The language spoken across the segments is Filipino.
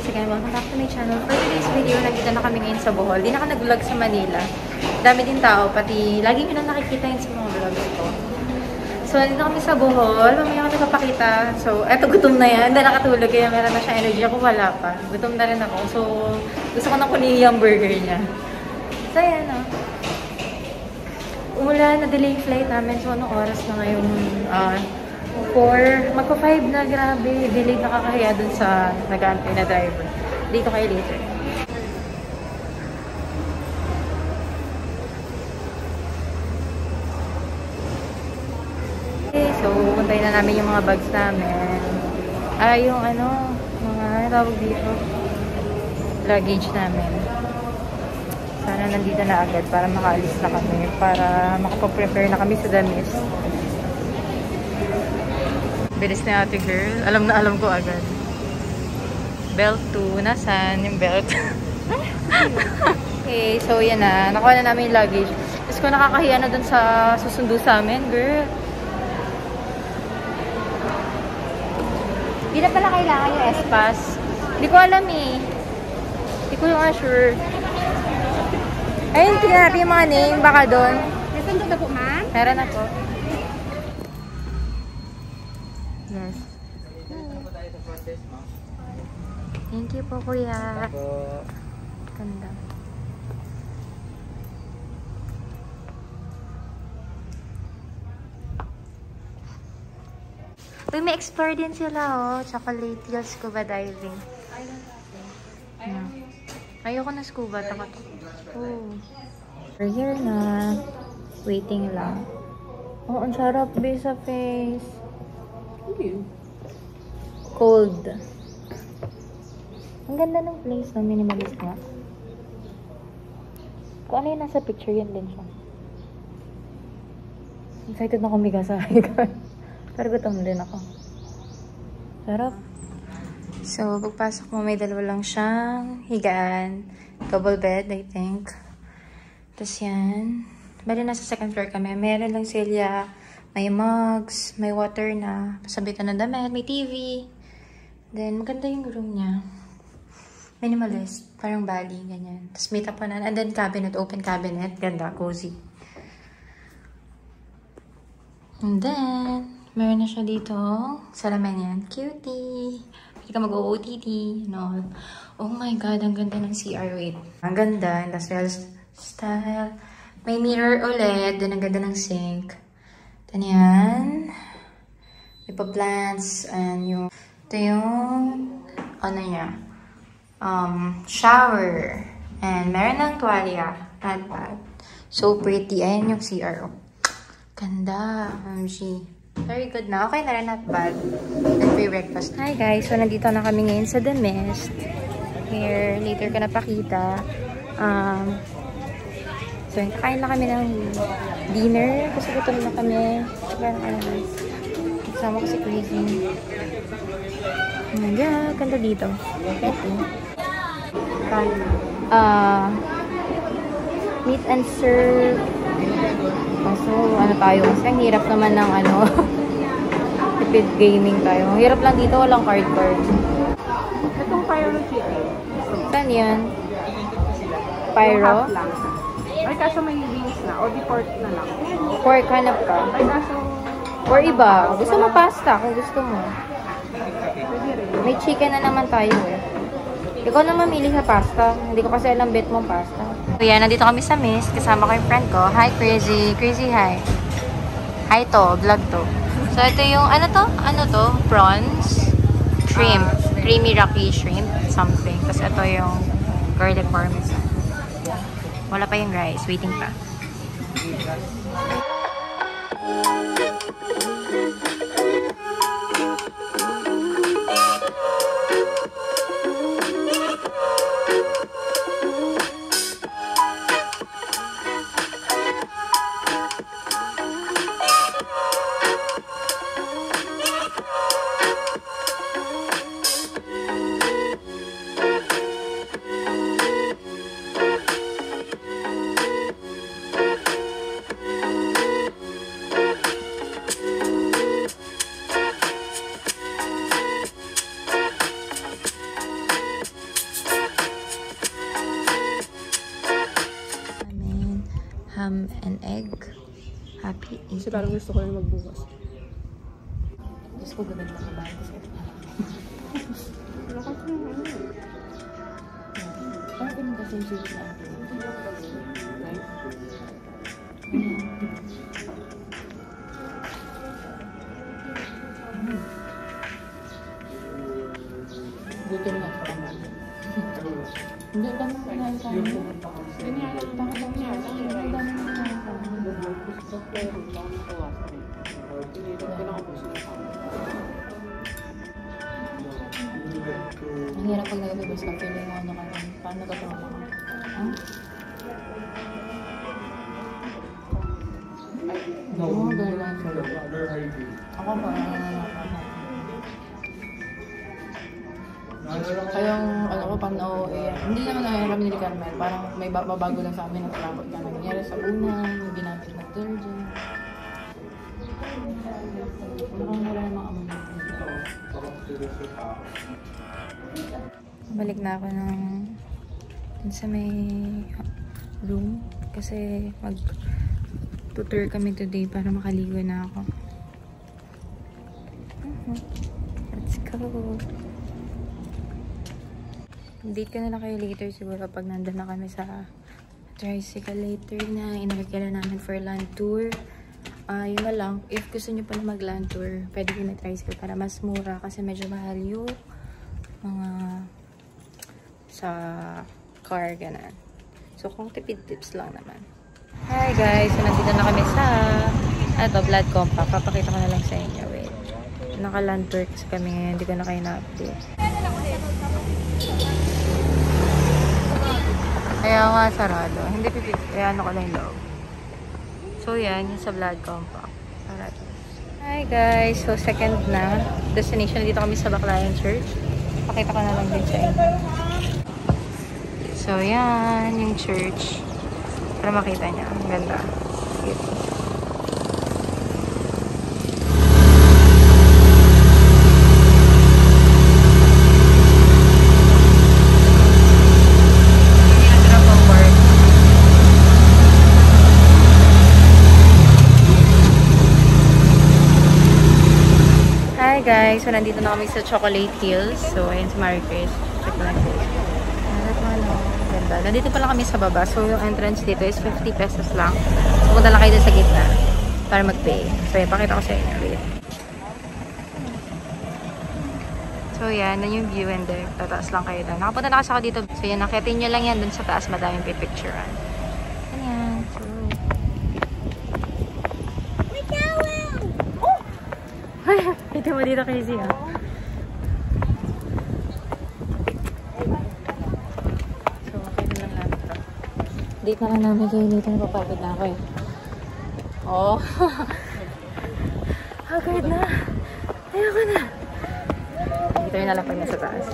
guys, again, welcome back to my channel. For today's video, nandito na kami ngayon sa Bohol. Di na ka nag-vlog sa Manila. Dami din tao, pati lagi nyo na nakikita yun sa mga vlogs ko. So, nandito kami sa Bohol. Mamaya ako nagpapakita. So, eto, gutom na yan. Hindi nakatulog, kaya meron na siya energy. Ako wala pa. Gutom na rin ako. So, gusto ko nang kunin yung burger niya. So, ayan, no? Umulan, na-delay yung flight namin. So, anong oras na ngayon? 4, magpa-5 na, grabe. Delayed, nakakahiya dun sa nag-aantay na driver. Dito kayo later. Okay, so puntayin na namin yung mga bags namin. Yung ano, mga tawag dito, luggage namin. Sana nandito na agad para makaalis na kami, para makapag-prepare na kami sa damis. Bilis na ate girl. Alam na alam ko agad. Belt 2. Nasaan yung belt? Okay, so yan na. Nakuha na namin yung luggage. Tapos ko nakakahiya na dun sa susundo sa amin, girl. Hindi na pala kailangan yung S-Pass. Hindi ko alam eh. Hindi ko yung sure. Ayun, tingnan natin yung mga name. Baka doon. Nasaan na po, ma'am? Meron ako. Yes. Thank you po, kuya. Ganda. Uy, may explore din sila, oh. Chocolate hills scuba diving. Ayoko na scuba. Takot. Oh. We're here na. Waiting lang. Oh, ang sarap ba sa face. Cold. Ang ganda ng place na minimalist nga. Kung ano yung nasa picture, yan din siya. Excited na kumiga sa higaan. Pero gutom din ako. Sarap. So, pagpasok mo, may dalawa lang siyang higaan. Double bed, I think. Tapos yan. Bali, nasa second floor kami. Meron lang sila. May mugs, may water na pasabitan ng damit, may TV. Then, maganda yung room niya. Minimalist. Parang Bali, ganyan. Tapos may tapanan. And then, cabinet, open cabinet. Ganda, cozy. And then, meron na siya dito. Salamin yan. Cutie. Pwede ka mag-OOTD and all. Oh my God, ang ganda ng CR. Wait. Ang ganda. Industrial style. May mirror ulit. Then, ang ganda ng sink. Then yan. May pa-plants. And yung, ito yung, ano niya, shower. And meron ng tuwalya. Not bad. So pretty. Ayan yung CR. Ganda. OMG. Very good na. Okay na rin. Not bad. And free breakfast. Hi guys. So nandito na kami ngayon sa The Mist. Here. Later ka napakita. So, kakain na kami ng dinner. Kasi gutom na kami. Parang ano. Kasama ko si Crazy. Yeah, ganda dito. Meet and serve. So, ano tayo? Kasi ang hirap naman ng ano. Tipid gaming tayo. Ang hirap lang dito. Walang card. Itong pyro chicken. Saan yan? Pyro? Ay, kaso may wings na. O di pork na lang. Pork, hanap ka. Ay, kaso... Or iba. Gusto mo pasta kung gusto mo. Pwede rin. May chicken na naman tayo eh. Ikaw na mamili sa pasta. Hindi ko kasi alam bet mong pasta. So yan, nandito kami sa Mist. Kasama ko yung friend ko. Hi, Crazy. Crazy, hi. Hi to. Vlog to. So ito yung, ano to? Ano to? Prawns. Shrimp. Creamy rocky shrimp. Something. Tapos ito yung garlic parmesan. Wala pa yung rice. Waiting pa. an egg. Happy eating. Kasi parang gusto ko rin magbukas. Diyos ko, gaganda ka ba? Ano kasi ano? Parang ganun kasi yung sweet na. Gutom na ka naman. Hindi, dami na kinain ka. Ganyan lang bakit ang niya. Dami na kinain ka. Ang hirap pag nag-labas ka, feeling mo ano ka lang. Paano ka trauma ka? Huh? Oo, ganun lang. Ako pa, kayang ano ko pang hindi naman nahiram ni Carmel, parang may babago lang sa amin ang trabaho ka nangyari sa una, yung ginamit na detergent. Mukhang wala namang amon natin. Balik na ako dun sa may room kasi mag-tutor kami today para makaligo na ako. Let's go! Date ko na lang kayo later siguro pag nandun na kami sa tricycle later na inakikila namin for land tour. Yun na lang, if gusto nyo pala mag land tour, pwede kayo may tricycle para mas mura kasi medyo mahal yung mga sa car, ganun. So kung tipid tips lang naman. Hi guys, so nandito na kami sa Blood Compact. Papakita ko na lang sa inyo. Wait. Naka land tour kasi kami ngayon, hindi ko na kayo na-update. Kaya nga sarado. Hindi pipig. Kaya ano ko lang yung loob. So yan, yung sa Blood Compact. Sarado. Hi guys. So second na destination. Dito kami sa Baclayan Church. Pakita ko na lang din sa inyo. So yan, yung church. Para makita niya. Ang ganda. Cute. Hi guys, so nandito na kami sa Chocolate Hills. So ayun si Marie Chris. Check lang this. Ganda. Nandito pala kami sa baba. So yung entrance dito is 50 pesos lang. So punta lang kayo dun sa gitna para mag-pay. So yan, pakita ko sa inyo. Wait. So yan, yan yung view and then tataas lang kayo doon. Nakapunta na kasi ako dito. So yan, nakitin nyo lang yan dun sa taas. Madaming pipicturean. Ganyan. So ito mo dito crazy ha. So okay na lang namin ito. Date na lang namin kayo dito. Napapagod na ako eh. Oh. Agad na. Ayoko na. Dito yun na lang pag nasa taas.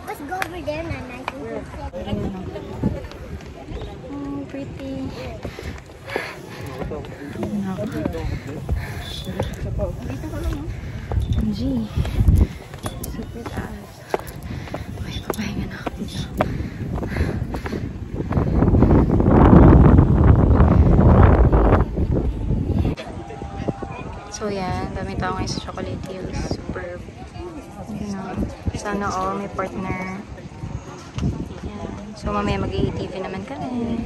Let's go over there, Nana. Oh, pretty. G. Super taas. Okay, papahinga na ako dito. So yan, dami tao ngayon sa Chocolate Hills. Super, you know, sana all may partner. So, mamaya mag-ATV naman kami.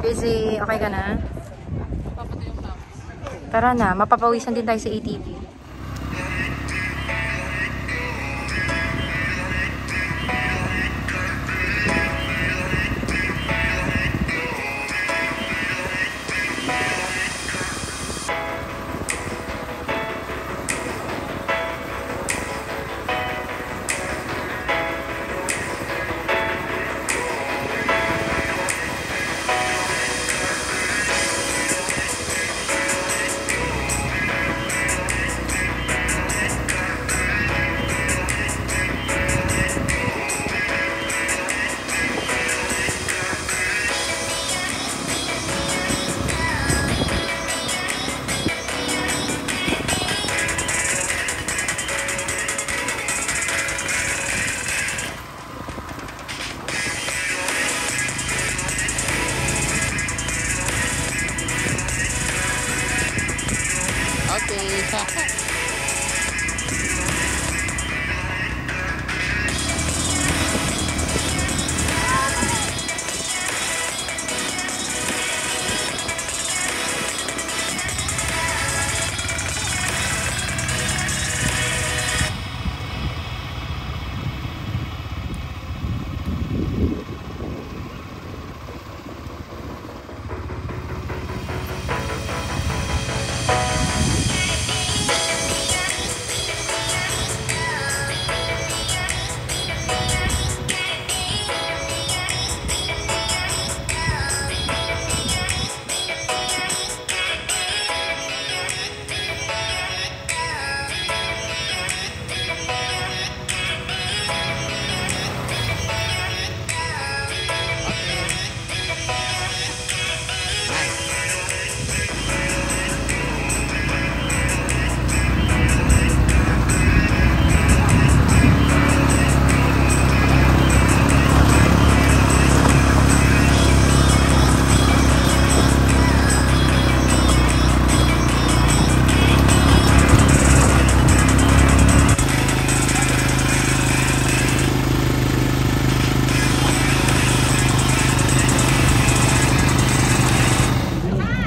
Busy. Okay ka na? Tara na. Mapapawisan din tayo sa ATV.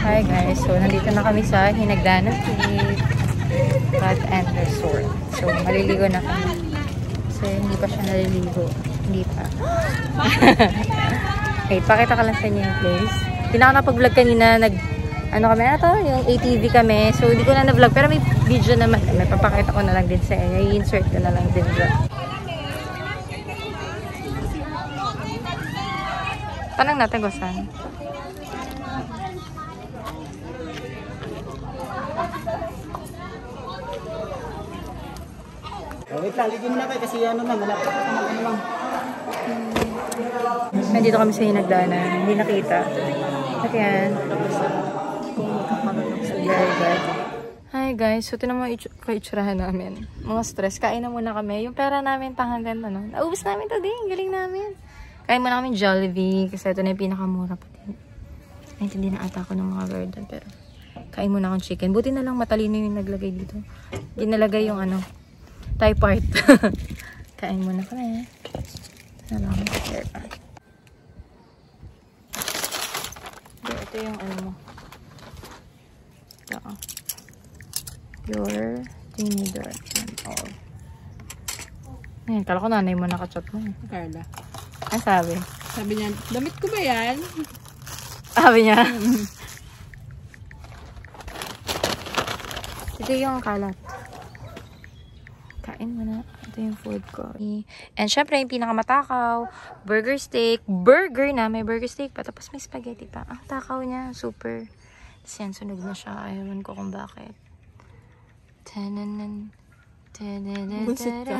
Hi guys, so nandito na kami sa Hinagdanan Cave Cat and Resort. So maliligo na kami. So hindi pa siya naliligo. Hindi pa. Okay, pakita ka lang sa inyo yung place. Hindi na ako napag-vlog kanina. Ano kami na to? Yung ATV kami. So hindi ko na na-vlog. Pero may video naman. May papakita ko na lang din sa inyo. I-insert ko na lang din dyan. Tanong natin kung saan. Wait lang, ligin na kayo kasi ano na, malapit ka naman ano lang. Nandito kami sa Hinagdanan. Hindi nakita. At yan. Very good. Hi guys, so tinan mo kaitsurahan namin. Mga stress. Kain na muna kami. Yung pera namin hanggang ano. Naubos namin today. Galing namin. Kain muna kami Jollibee. Kasi ito na yung pinakamura pati. Naintindi na ata ako ng mga garden. Pero kain muna akong chicken. Buti na lang matalino yung naglagay dito. Ginalagay yung ano. Thai part. Kain muna kami. Salamat. Ito yung ano mo. Ito. Your tinidor and all. Ayan, kala ko nanay mo nakachat mo. Carla. Ano sabi? Sabi niya, damit ko ba yan? Sabi niya. Ito yung kalat. Kain mo na. Ito yung food ko. And syempre, yung pinakamatakaw, burger steak. Burger na. May burger steak pa. Tapos may spaghetti pa. Ang takaw niya. Super. Tapos yan, sunog na siya. Ayawan ko kung bakit. Busit ka.